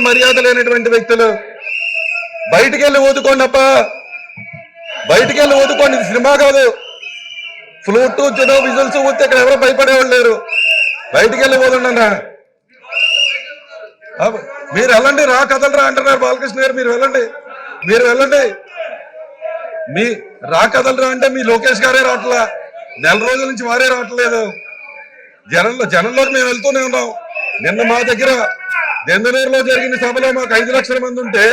మర్యాద లేనటువంటి వ్యక్తులు. బయటికి వెళ్ళి ఊదుకోండి అప్ప, బయటికి వెళ్ళి ఊదుకోండి. ఇది సినిమా కాదు. ఫ్లూట్ జనో విజువల్స్ ఊతే ఇక్కడ ఎవరో భయపడేవాళ్ళు లేరు. బయటికి వెళ్ళి ఊదండి అన్న. మీరు వెళ్ళండి, రా కదలరా అంటున్నారు బాలకృష్ణ గారు. మీరు వెళ్ళండి, మీరు వెళ్ళండి. మీ రా కదలరా అంటే మీ లోకేష్ గారే రావట్లా. నెల రోజుల నుంచి వారే రావట్లేదు. జనంలోకి మేము వెళ్తూనే ఉన్నాం. నిన్న మా దగ్గర దెందనూరులో జరిగిన సభలో మాకు 5 లక్షల మంది ఉంటే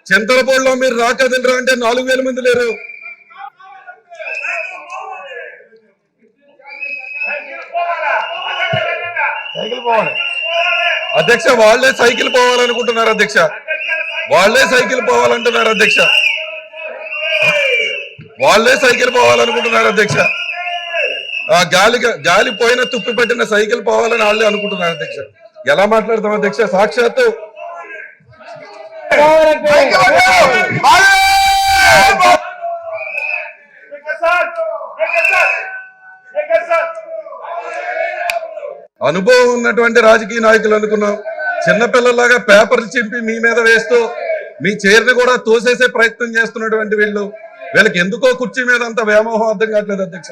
చింతలపూడిలో మీరు రా కదలరా అంటే 4,000 మంది లేరు. అధ్యక్ష వాళ్లే సైకిల్ పోవాలనుకుంటున్నారు అధ్యక్ష, వాళ్లే సైకిల్ పోవాలంటున్నారు అధ్యక్ష, వాళ్లే సైకిల్ పోవాలనుకుంటున్నారు అధ్యక్ష. ఆ గాలి పోయిన తుప్పి పెట్టిన సైకిల్ పోవాలని వాళ్ళే అనుకుంటున్నారు అధ్యక్ష. ఎలా మాట్లాడతాం అధ్యక్ష? సాక్షాత్తు అనుభవం ఉన్నటువంటి రాజకీయ నాయకులు అనుకున్నాం. చిన్నపిల్లలాగా పేపర్లు చింపి మీ మీద వేస్తూ మీ చైర్ని కూడా తోసేసే ప్రయత్నం చేస్తున్నటువంటి వీళ్ళకి ఎందుకో కుర్చీ మీద అంత వ్యామోహం అర్థం కావట్లేదు అధ్యక్ష.